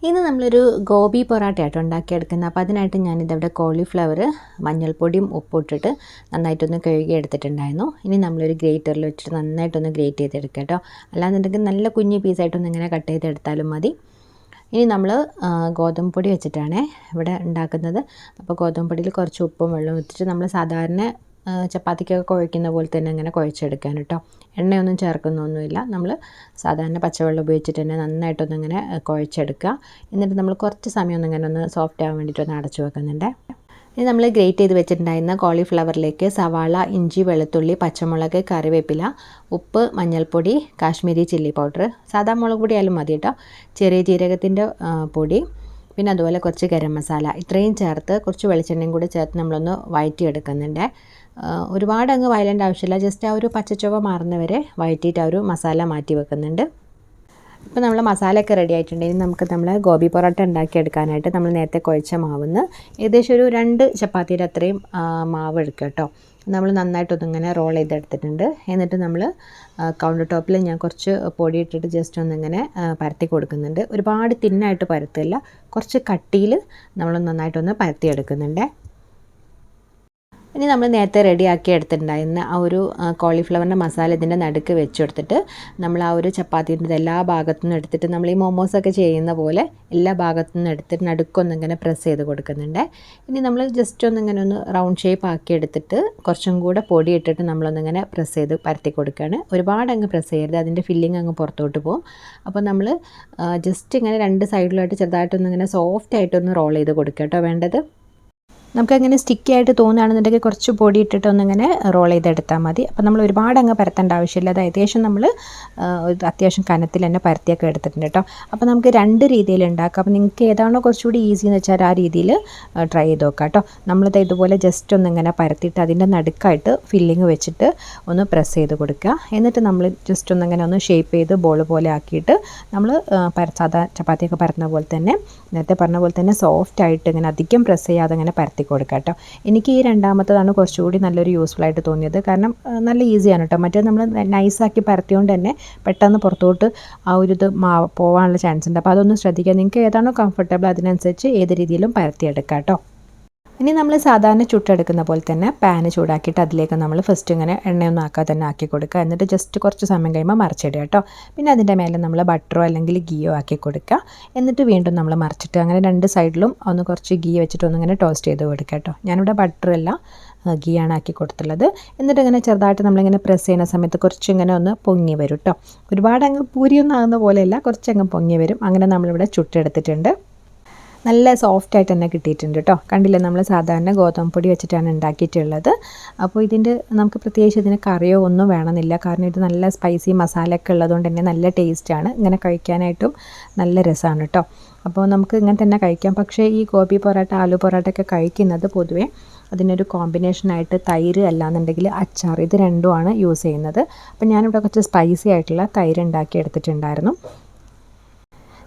ഇന്ന് നമ്മളൊരു ഗോബി പൊറാട്ടയായിട്ട് ഉണ്ടാക്കിയെടുക്കുന്നത്. അപ്പോൾ അതിനായിട്ട് ഞാനിതവിടെ കോളിഫ്ലവർ മഞ്ഞൾപ്പൊടിയും ഉപ്പും ഇട്ടിട്ട് നന്നായിട്ടൊന്ന് കഴുകി എടുത്തിട്ടുണ്ടായിരുന്നു. ഇനി നമ്മളൊരു ഗ്രേറ്ററിൽ വെച്ചിട്ട് നന്നായിട്ടൊന്ന് ഗ്രേറ്റ് ചെയ്തെടുക്കുക കേട്ടോ. അല്ലാന്നുണ്ടെങ്കിൽ നല്ല കുഞ്ഞു പീസായിട്ടൊന്ന് ഇങ്ങനെ കട്ട് ചെയ്തെടുത്താലും മതി. ഇനി നമ്മൾ ഗോതമ്പ് പൊടി വെച്ചിട്ടാണ് ഇവിടെ ഉണ്ടാക്കുന്നത്. അപ്പോൾ ഗോതമ്പ് പൊടിയിൽ കുറച്ച് ഉപ്പും വെള്ളവും വെച്ചിട്ട് നമ്മൾ സാധാരണ ചപ്പാത്തിക്കൊക്കെ കുഴയ്ക്കുന്ന പോലെ തന്നെ ഇങ്ങനെ കുഴച്ചെടുക്കാൻ കേട്ടോ. എണ്ണയൊന്നും ചേർക്കുന്നൊന്നുമില്ല. നമ്മൾ സാധാരണ പച്ചവെള്ളം ഉപയോഗിച്ചിട്ട് തന്നെ നന്നായിട്ടൊന്നിങ്ങനെ കുഴച്ചെടുക്കുക. എന്നിട്ട് നമ്മൾ കുറച്ച് സമയം ഒന്നിങ്ങനെ ഒന്ന് സോഫ്റ്റ് ആവാൻ വേണ്ടിയിട്ടൊന്ന് അടച്ചു വെക്കുന്നുണ്ട്. ഇനി നമ്മൾ ഗ്രേറ്റ് ചെയ്ത് വെച്ചിട്ടുണ്ടായിരുന്ന കോളിഫ്ലവറിലേക്ക് സവാള, ഇഞ്ചി, വെളുത്തുള്ളി, പച്ചമുളക്, കറിവേപ്പില, ഉപ്പ്, മഞ്ഞൾപ്പൊടി, കാശ്മീരി ചില്ലി പൗഡർ, സാധാ മുളക് പൊടി ആയാലും മതി കേട്ടോ, ചെറിയ ജീരകത്തിൻ്റെ പൊടി, പിന്നെ അതുപോലെ കുറച്ച് ഗരം മസാല, ഇത്രയും ചേർത്ത് കുറച്ച് വെളിച്ചെണ്ണയും കൂടി ചേർത്ത് നമ്മളൊന്ന് വഴറ്റിയെടുക്കുന്നുണ്ട്. ഒരുപാട് അങ്ങ് വയലേണ്ട ആവശ്യമില്ല. ജസ്റ്റ് ആ ഒരു പച്ചച്ചുവ മാറുന്നവരെ വഴറ്റിയിട്ട് ആ ഒരു മസാല മാറ്റി വെക്കുന്നുണ്ട്. ഇപ്പോൾ നമ്മൾ മസാലയൊക്കെ റെഡി ആയിട്ടുണ്ട്. ഇനി നമുക്ക് നമ്മൾ ഗോബി പൊറോട്ട ഉണ്ടാക്കിയെടുക്കാനായിട്ട് നമ്മൾ നേരത്തെ കുഴച്ച മാവിന്ന് ഏകദേശം ഒരു 2 ചപ്പാത്തിയുടെ അത്രയും മാവ് എടുക്കുക കേട്ടോ. നമ്മൾ നന്നായിട്ടൊന്നിങ്ങനെ റോൾ ചെയ്തെടുത്തിട്ടുണ്ട്. എന്നിട്ട് നമ്മൾ കൗണ്ടർ ടോപ്പിൽ ഞാൻ കുറച്ച് പൊടി ഇട്ടിട്ട് ജസ്റ്റ് ഒന്നിങ്ങനെ പരത്തി കൊടുക്കുന്നുണ്ട്. ഒരുപാട് തിന്നായിട്ട് പരത്തില്ല, കുറച്ച് കട്ടിയിൽ നമ്മൾ നന്നായിട്ടൊന്ന് പരത്തിയെടുക്കുന്നുണ്ട്. ഇനി നമ്മൾ നേരത്തെ റെഡിയാക്കി എടുത്തിട്ടുണ്ടായിരുന്ന ആ ഒരു കോളിഫ്ലവറിൻ്റെ മസാല ഇതിൻ്റെ നടുക്ക് വെച്ച് കൊടുത്തിട്ട് നമ്മൾ ആ ഒരു ചപ്പാത്തിൻ്റെ എല്ലാ ഭാഗത്തു നിന്നും എടുത്തിട്ട് നമ്മൾ ഈ മോമോസൊക്കെ ചെയ്യുന്ന പോലെ എല്ലാ ഭാഗത്തു നിന്നും എടുത്തിട്ട് നടുക്കൊന്നിങ്ങനെ പ്രസ് ചെയ്ത് കൊടുക്കുന്നുണ്ട്. ഇനി നമ്മൾ ജസ്റ്റ് ഒന്നിങ്ങനെ ഒന്ന് റൗണ്ട് ഷേപ്പ് ആക്കി എടുത്തിട്ട് കുറച്ചും കൂടെ പൊടി ഇട്ടിട്ട് നമ്മളൊന്നിങ്ങനെ പ്രസ് ചെയ്ത് പരത്തി കൊടുക്കുകയാണ്. ഒരുപാട് അങ്ങ് പ്രസ് ചെയ്യരുത്, അതിൻ്റെ ഫില്ലിങ് അങ്ങ് പുറത്തോട്ട് പോകും. അപ്പോൾ നമ്മൾ ജസ്റ്റ് ഇങ്ങനെ 2 സൈഡിലായിട്ട് ചെറുതായിട്ടൊന്നിങ്ങനെ സോഫ്റ്റ് ആയിട്ടൊന്ന് റോൾ ചെയ്ത് കൊടുക്കുക കേട്ടോ വേണ്ടത്. നമുക്കങ്ങനെ സ്റ്റിക്കി ആയിട്ട് തോന്നുകയാണെന്നുണ്ടെങ്കിൽ കുറച്ച് പൊടി ഇട്ടിട്ട് ഒന്നിങ്ങനെ റോൾ ചെയ്തെടുത്താൽ മതി. അപ്പോൾ നമ്മൾ ഒരുപാട് അങ്ങ് പരത്തേണ്ട ആവശ്യമില്ല. അത് ഏകദേശം നമ്മൾ അത്യാവശ്യം കനത്തിൽ തന്നെ പരത്തിയൊക്കെ എടുത്തിട്ടുണ്ട് കേട്ടോ. അപ്പോൾ നമുക്ക് 2 രീതിയിൽ ഉണ്ടാക്കാം. അപ്പോൾ നിങ്ങൾക്ക് ഏതാണോ കുറച്ചുകൂടി ഈസി എന്ന് വെച്ചാൽ ആ രീതിയിൽ ട്രൈ ചെയ്ത് നോക്കാം കേട്ടോ. നമ്മളിത് ഇതുപോലെ ജസ്റ്റ് ഒന്നിങ്ങനെ പരത്തിയിട്ട് അതിൻ്റെ നടുക്കായിട്ട് ഫില്ലിങ് വെച്ചിട്ട് ഒന്ന് പ്രസ് ചെയ്ത് കൊടുക്കുക. എന്നിട്ട് നമ്മൾ ജസ്റ്റ് ഒന്നിങ്ങനെ ഒന്ന് ഷേപ്പ് ചെയ്ത് ബോൾ പോലെ ആക്കിയിട്ട് നമ്മൾ സാധാ ചപ്പാത്തിയൊക്കെ പരത്തുന്ന പോലെ തന്നെ നേരത്തെ പറഞ്ഞ പോലെ തന്നെ സോഫ്റ്റ് ആയിട്ട് ഇങ്ങനെ അധികം പ്രസ് ചെയ്യാതെ ഇങ്ങനെ പരത്തി കൊടുക്കുക കേട്ടോ. എനിക്ക് ഈ രണ്ടാമത്തതാണ് കുറച്ചുകൂടി നല്ലൊരു യൂസ്ഫുൾ ആയിട്ട് തോന്നിയത്. കാരണം നല്ല ഈസിയാണ് കേട്ടോ. മറ്റേ നമ്മൾ നൈസാക്കി പരത്തിയോണ്ട് തന്നെ പെട്ടെന്ന് പുറത്തോട്ട് ആ ഒരു ഇത് പോകാനുള്ള ചാൻസ് ഉണ്ട്. അപ്പോൾ അതൊന്ന് ശ്രദ്ധിക്കുക. നിങ്ങൾക്ക് ഏതാണോ കംഫർട്ടബിൾ അതിനനുസരിച്ച് ഏത് രീതിയിലും പരത്തിയെടുക്കാം കേട്ടോ. ഇനി നമ്മൾ സാധാരണ ചുട്ടെടുക്കുന്ന പോലെ തന്നെ പാന് ചൂടാക്കിയിട്ട് അതിലേക്ക് നമ്മൾ ഫസ്റ്റ് ഇങ്ങനെ എണ്ണയൊന്നും ആക്കാതെ തന്നെ ആക്കി കൊടുക്കുക. എന്നിട്ട് ജസ്റ്റ് കുറച്ച് സമയം കഴിയുമ്പോൾ മറിച്ചിടുക കേട്ടോ. പിന്നെ അതിൻ്റെ മേലെ നമ്മൾ ബട്ടറോ അല്ലെങ്കിൽ ഗീയോ ആക്കി കൊടുക്കുക. എന്നിട്ട് വീണ്ടും നമ്മൾ മറിച്ചിട്ട് അങ്ങനെ 2 സൈഡിലും ഒന്ന് കുറച്ച് ഗീ വെച്ചിട്ട് ഒന്നിങ്ങനെ ടോസ്റ്റ് ചെയ്ത് കൊടുക്കുക കേട്ടോ. ഞാനിവിടെ ബട്ടറല്ല ഗീ ആണ് ആക്കി കൊടുത്തുള്ളത്. എന്നിട്ട് ഇങ്ങനെ ചെറുതായിട്ട് നമ്മളിങ്ങനെ പ്രസ് ചെയ്യുന്ന സമയത്ത് കുറച്ചിങ്ങനെ ഒന്ന് പൊങ്ങി വരും കേട്ടോ. ഒരുപാട് അങ്ങ് പൂരിയൊന്നും ആകുന്ന പോലെയല്ല, കുറച്ചങ്ങ് പൊങ്ങി വരും. അങ്ങനെ നമ്മളിവിടെ ചുട്ടെടുത്തിട്ടുണ്ട്. നല്ല സോഫ്റ്റായിട്ട് തന്നെ കിട്ടിയിട്ടുണ്ട് കേട്ടോ. കണ്ടില്ലേ, നമ്മൾ സാധാരണ ഗോതമ്പ് പൊടി വെച്ചിട്ടാണ് ഉണ്ടാക്കിയിട്ടുള്ളത്. അപ്പോൾ ഇതിൻ്റെ നമുക്ക് പ്രത്യേകിച്ച് ഇതിന് കറിയോ ഒന്നും വേണമെന്നില്ല. കാരണം ഇത് നല്ല സ്പൈസി മസാലയൊക്കെ ഉള്ളതുകൊണ്ട് തന്നെ നല്ല ടേസ്റ്റാണ്. ഇങ്ങനെ കഴിക്കാനായിട്ടും നല്ല രസമാണ് കേട്ടോ. അപ്പോൾ നമുക്ക് ഇങ്ങനെ തന്നെ കഴിക്കാം. പക്ഷേ ഈ ഗോബി പൊറോട്ട, ആലു പൊറോട്ടയൊക്കെ കഴിക്കുന്നത് പൊതുവേ അതിനൊരു കോമ്പിനേഷനായിട്ട് തൈര് അല്ലാന്നുണ്ടെങ്കിൽ അച്ചാർ, ഇത് രണ്ടുമാണ് യൂസ് ചെയ്യുന്നത്. അപ്പോൾ ഞാനിവിടെ കുറച്ച് സ്പൈസി ആയിട്ടുള്ള തൈര് ഉണ്ടാക്കി എടുത്തിട്ടുണ്ടായിരുന്നു.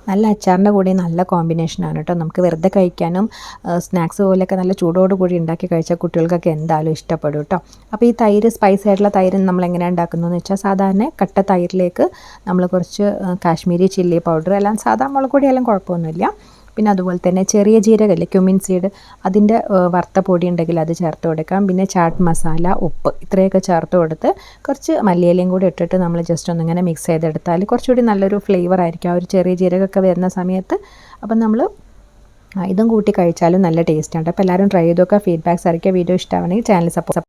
നല്ല അച്ചാറിൻ്റെ കൂടെ നല്ല കോമ്പിനേഷനാണ് കേട്ടോ. നമുക്ക് വെറുതെ കഴിക്കാനും സ്നാക്സ് പോലെയൊക്കെ നല്ല ചൂടോട് കൂടി ഉണ്ടാക്കി കഴിച്ചാൽ കുട്ടികൾക്കൊക്കെ എന്തായാലും ഇഷ്ടപ്പെടും കേട്ടോ. അപ്പോൾ ഈ തൈര്, സ്പൈസി ആയിട്ടുള്ള തൈര് നമ്മൾ എങ്ങനെയാണ് ഉണ്ടാക്കുന്നതെന്ന് വെച്ചാൽ സാധാരണ കട്ട തൈരിലേക്ക് നമ്മൾ കുറച്ച് കാശ്മീരി ചില്ലി പൗഡർ, എല്ലാം സാധാ മുളക് പൊടിയെല്ലാം കുഴപ്പമൊന്നുമില്ല. പിന്നെ അതുപോലെ തന്നെ ചെറിയ ജീരകമില്ലേ, ക്യുമിൻ സീഡ്, അതിൻ്റെ വറുത്ത പൊടി ഉണ്ടെങ്കിൽ അത് ചേർത്ത് കൊടുക്കാം. പിന്നെ ചാട്ട് മസാല, ഉപ്പ്, ഇത്രയൊക്കെ ചേർത്ത് കൊടുത്ത് കുറച്ച് മല്ലിയിലയും കൂടി ഇട്ടിട്ട് നമ്മൾ ജസ്റ്റ് ഒന്നിങ്ങനെ മിക്സ് ചെയ്തെടുത്താൽ കുറച്ചുകൂടി നല്ലൊരു ഫ്ലേവർ ആയിരിക്കും ആ ഒരു ചെറിയ ജീരകമൊക്കെ വരുന്ന സമയത്ത്. അപ്പം നമ്മൾ ഇതും കൂട്ടി കഴിച്ചാലും നല്ല ടേസ്റ്റാണ്. അപ്പോൾ എല്ലാവരും ട്രൈ ചെയ്ത് നോക്കുക. ഫീഡ്ബാക്ക്സ് അറിയിക്കുക. വീഡിയോ ഇഷ്ടമാണെങ്കിൽ ചാനൽ സപ്പോർട്ട്